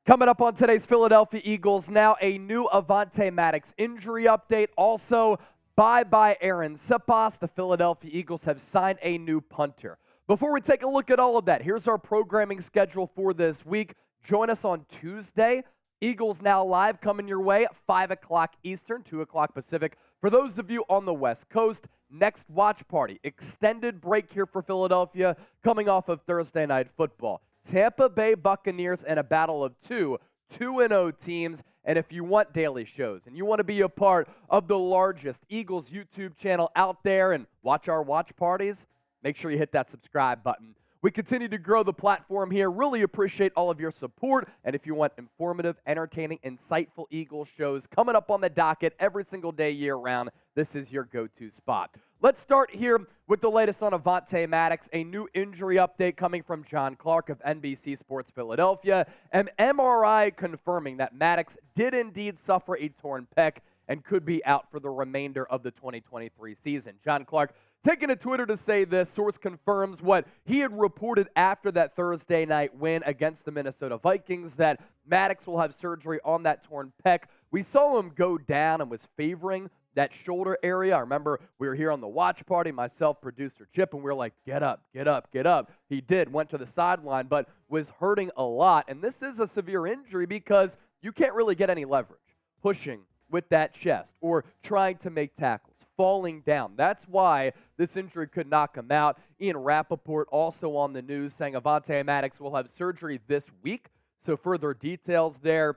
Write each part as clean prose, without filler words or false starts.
Coming up on today's Philadelphia Eagles, now a new Avonte Maddox injury update. Also, bye-bye Arryn Siposs. The Philadelphia Eagles have signed a new punter. Before we take a look at all of that, here's our programming schedule for this week. Join us on Tuesday. Eagles Now Live coming your way at 5 o'clock Eastern, 2 o'clock Pacific. For those of you on the West Coast, next watch party. Extended break here for Philadelphia coming off of Thursday Night Football. Tampa Bay Buccaneers and a battle of two 2-0 teams. And if you want daily shows and you want to be a part of the largest Eagles YouTube channel out there and watch our watch parties, make sure you hit that subscribe button. We continue to grow the platform here. Really appreciate all of your support. And if you want informative, entertaining, insightful Eagles shows coming up on the docket every single day year-round, this is your go-to spot. Let's start here with the latest on Avonte Maddox, a new injury update coming from John Clark of NBC Sports Philadelphia. An MRI confirming that Maddox did indeed suffer a torn pec and could be out for the remainder of the 2023 season. John Clark taking to Twitter to say this. Source confirms what he had reported after that Thursday night win against the Minnesota Vikings, that Maddox will have surgery on that torn pec. We saw him go down and was favoring that shoulder area. I remember we were here on the watch party, myself, producer Chip, and we were like, get up, get up, get up. He did, went to the sideline, but was hurting a lot. And this is a severe injury because you can't really get any leverage pushing with that chest or trying to make tackles, falling down. That's why this injury could knock him out. Ian Rappaport also on the news saying Avonte Maddox will have surgery this week. So further details there.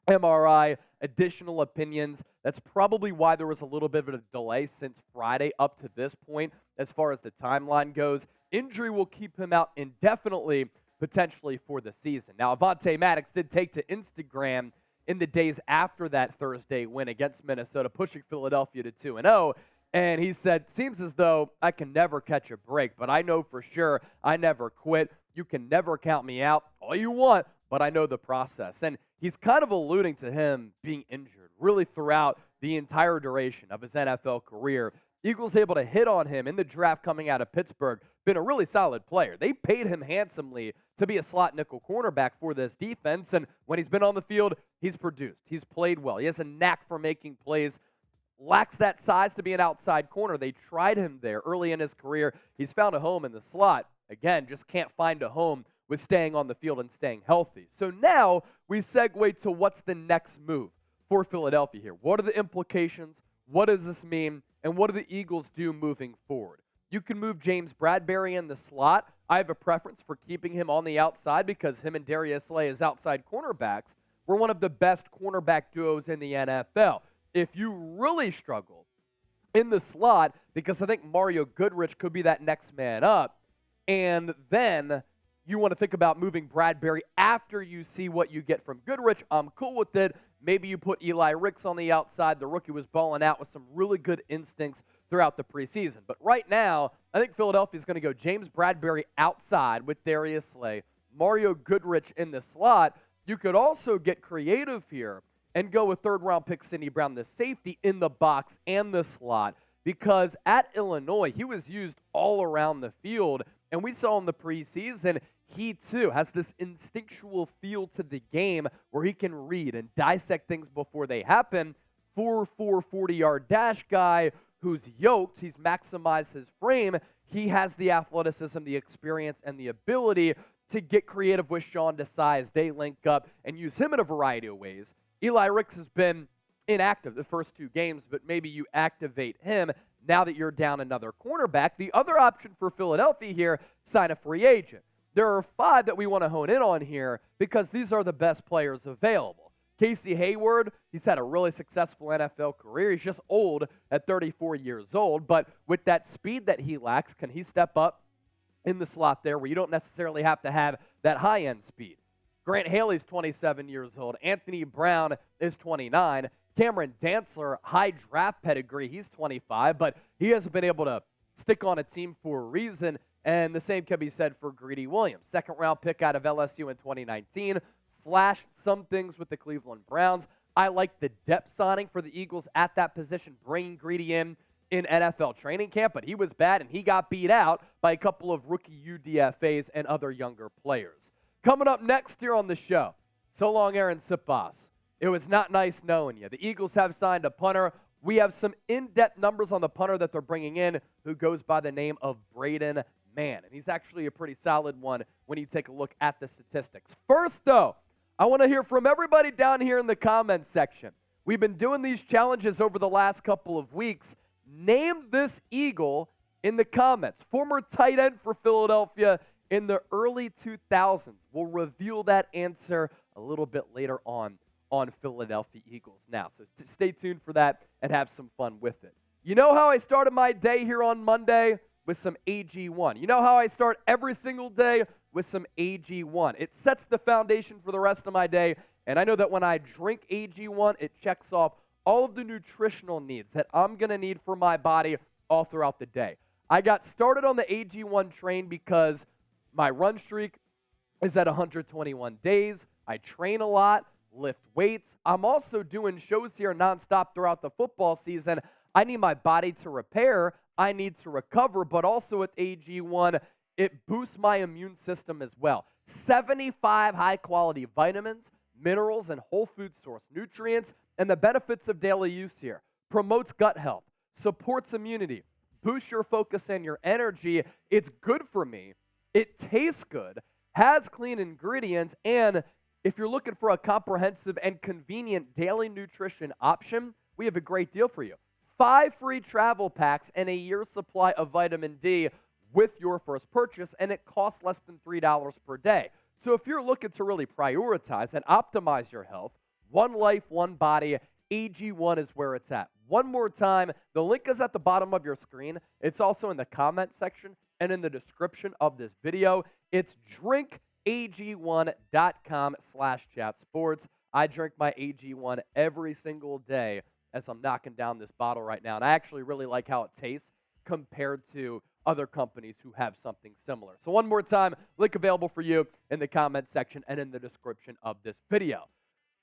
MRI, additional opinions. That's probably why there was a little bit of a delay since Friday up to this point as far as the timeline goes. Injury will keep him out indefinitely, potentially for the season. Now, Avonte Maddox did take to Instagram in the days after that Thursday win against Minnesota, pushing Philadelphia to 2-0. And he said, seems as though I can never catch a break, but I know for sure I never quit. You can never count me out all you want, but I know the process. And he's kind of alluding to him being injured really throughout the entire duration of his NFL career. Eagles able to hit on him in the draft coming out of Pittsburgh. Been a really solid player. They paid him handsomely to be a slot nickel cornerback for this defense. And when he's been on the field, he's produced. He's played well. He has a knack for making plays. Lacks that size to be an outside corner. They tried him there early in his career. He's found a home in the slot. Again, just can't find a home with staying on the field and staying healthy. So now we segue to what's the next move for Philadelphia here. What are the implications? What does this mean? And what do the Eagles do moving forward? You can move James Bradberry in the slot. I have a preference for keeping him on the outside because him and Darius Slay as outside cornerbacks were one of the best cornerback duos in the NFL. If you really struggle in the slot, because I think Mario Goodrich could be that next man up, and then you want to think about moving Bradberry after you see what you get from Goodrich, I'm cool with it. Maybe you put Eli Ricks on the outside. The rookie was balling out with some really good instincts throughout the preseason. But right now, I think Philadelphia is going to go James Bradberry outside with Darius Slay, Mario Goodrich in the slot. You could also get creative here and go with third-round pick Sidney Brown, the safety, in the box and the slot, because at Illinois, he was used all around the field. And we saw in the preseason, he too has this instinctual feel to the game where he can read and dissect things before they happen. 4'4", 40-yard dash guy who's yoked. He's maximized his frame. He has the athleticism, the experience, and the ability to get creative with Sean Desai as they link up and use him in a variety of ways. Eli Ricks has been inactive the first two games, but maybe you activate him now that you're down another cornerback. The other option for Philadelphia here, sign a free agent. There are 5 that we want to hone in on here because these are the best players available. Casey Hayward, he's had a really successful NFL career. He's just old at 34 years old, but with that speed that he lacks, can he step up in the slot there where you don't necessarily have to have that high-end speed? Grant Haley's 27 years old. Anthony Brown is 29. Cameron Dantzler, high draft pedigree, he's 25, but he hasn't been able to stick on a team for a reason, and the same can be said for Greedy Williams. Second-round pick out of LSU in 2019, flashed some things with the Cleveland Browns. I like the depth signing for the Eagles at that position, bringing Greedy in NFL training camp, but he was bad, and he got beat out by a couple of rookie UDFAs and other younger players. Coming up next here on the show, So long, Arryn Siposs. It was not nice knowing you. The Eagles have signed a punter. We have some in-depth numbers on the punter that they're bringing in who goes by the name of Braden Mann. And he's actually a pretty solid one when you take a look at the statistics. First, though, I want to hear from everybody down here in the comments section. We've been doing these challenges over the last couple of weeks. Name this Eagle in the comments. Former tight end for Philadelphia in the early 2000s. We'll reveal that answer a little bit later on Philadelphia Eagles now. So stay tuned for that and have some fun with it. You know how I started my day here on Monday? With some AG1. You know how I start every single day? With some AG1. It sets the foundation for the rest of my day, and I know that when I drink AG1, it checks off all of the nutritional needs that I'm going to need for my body all throughout the day. I got started on the AG1 train because my run streak is at 121 days. I train a lot, lift weights. I'm also doing shows here nonstop throughout the football season. I need my body to repair. I need to recover, but also with AG1, it boosts my immune system as well. 75 high-quality vitamins, minerals, and whole food source nutrients, and the benefits of daily use here. Promotes gut health, supports immunity, boosts your focus and your energy. It's good for me. It tastes good, has clean ingredients, and if you're looking for a comprehensive and convenient daily nutrition option, we have a great deal for you. 5 free travel packs and a year's supply of vitamin D with your first purchase, and it costs less than $3 per day. So if you're looking to really prioritize and optimize your health, one life, one body, AG1 is where it's at. One more time, the link is at the bottom of your screen. It's also in the comment section and in the description of this video. It's drinkag1.com/chatsports. I drink my AG1 every single day as I'm knocking down this bottle right now. And I actually really like how it tastes compared to other companies who have something similar. So one more time, link available for you in the comment section and in the description of this video.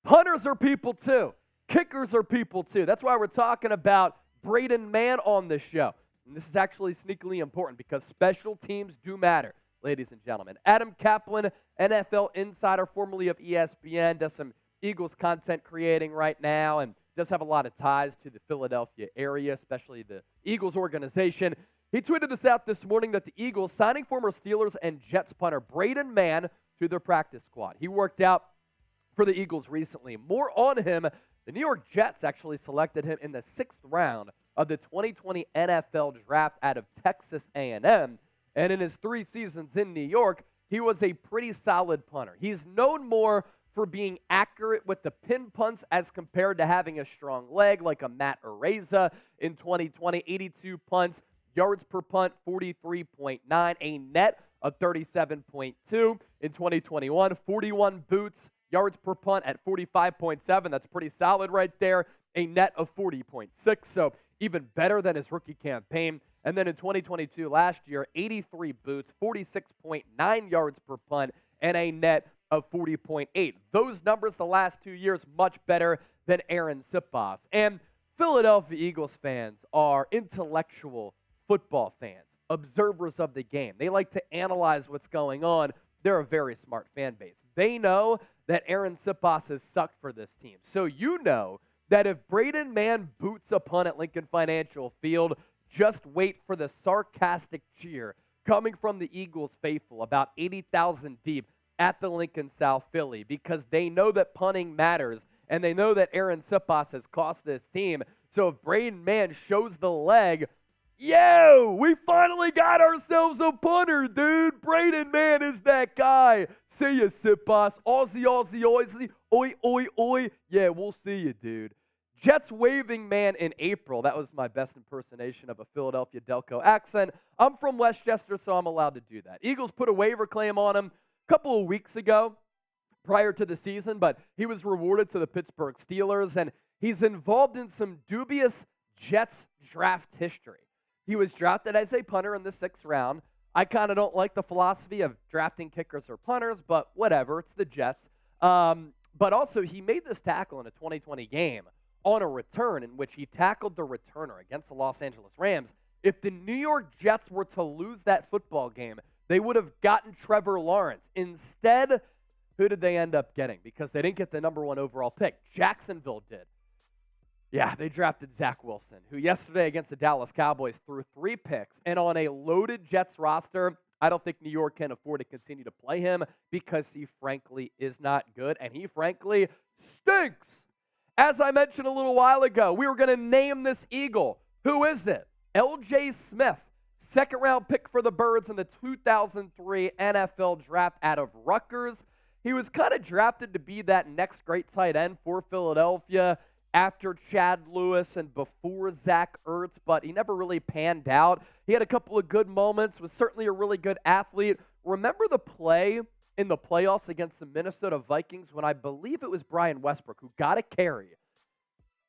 Punters are people too. Kickers are people too. That's why we're talking about Braden Mann on this show. And this is actually sneakily important because special teams do matter, ladies and gentlemen. Adam Kaplan, NFL insider, formerly of ESPN, does some Eagles content creating right now and does have a lot of ties to the Philadelphia area, especially the Eagles organization. He tweeted this out this morning that the Eagles signing former Steelers and Jets punter Braden Mann to their practice squad. He worked out for the Eagles recently. More on him, the New York Jets actually selected him in the 6th round of the 2020 NFL Draft out of Texas A&M. And in his 3 seasons in New York, he was a pretty solid punter. He's known more for being accurate with the pin punts as compared to having a strong leg like a Matt Araiza in 2020. 82 punts, yards per punt, 43.9, a net of 37.2 in 2021. 41 boots, yards per punt at 45.7. That's pretty solid right there. A net of 40.6, so even better than his rookie campaign. And then in 2022, last year, 83 boots, 46.9 yards per punt, and a net of 40.8. Those numbers the last 2 years, much better than Arryn Siposs. And Philadelphia Eagles fans are intellectual football fans, observers of the game. They like to analyze what's going on. They're a very smart fan base. They know that Arryn Siposs has sucked for this team. So you know that if Braden Mann boots a punt at Lincoln Financial Field, just wait for the sarcastic cheer coming from the Eagles faithful, about 80,000 deep, at the Lincoln South Philly, because they know that punting matters, and they know that Arryn Siposs has cost this team. So if Braden Mann shows the leg, yo, we finally got ourselves a punter, dude. Braden Mann is that guy. See ya, Siposs. Aussie, Aussie, Aussie. Oi, oi, oi. Yeah, we'll see you, dude. Jets waiving Mann in April. That was my best impersonation of a Philadelphia Delco accent. I'm from Westchester, so I'm allowed to do that. Eagles put a waiver claim on him a couple of weeks ago prior to the season, but he was rewarded to the Pittsburgh Steelers, and he's involved in some dubious Jets draft history. He was drafted as a punter in the 6th round. I kind of don't like the philosophy of drafting kickers or punters, but whatever. It's the Jets. But also, he made this tackle in a 2020 game on a return in which he tackled the returner against the Los Angeles Rams. If the New York Jets were to lose that football game, they would have gotten Trevor Lawrence. Instead, Who did they end up getting? Because they didn't get the number 1 overall pick. Jacksonville did. Yeah, they drafted Zach Wilson, who yesterday against the Dallas Cowboys threw 3 picks. And on a loaded Jets roster, I don't think New York can afford to continue to play him because he frankly is not good, and he frankly stinks. As I mentioned a little while ago, we were going to name this Eagle. Who is it? L.J. Smith, second-round pick for the Birds in the 2003 NFL Draft out of Rutgers. He was kind of drafted to be that next great tight end for Philadelphia after Chad Lewis and before Zach Ertz, but he never really panned out. He had a couple of good moments, was certainly a really good athlete. Remember the play in the playoffs against the Minnesota Vikings when I believe it was Brian Westbrook who got a carry?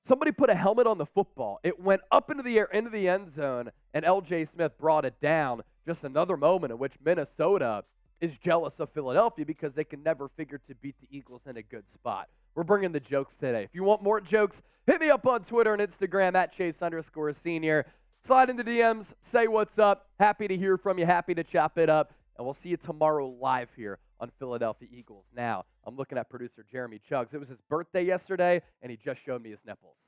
Somebody put a helmet on the football. It went up into the air, into the end zone, and L.J. Smith brought it down. Just another moment in which Minnesota is jealous of Philadelphia because they can never figure to beat the Eagles in a good spot. We're bringing the jokes today. If you want more jokes, hit me up on Twitter and Instagram at Chase_Senior. Slide into DMs, say what's up. Happy to hear from you, happy to chop it up. And we'll see you tomorrow live here on Philadelphia Eagles Now. I'm looking at producer Jeremy Chuggs. It was his birthday yesterday, and he just showed me his nipples.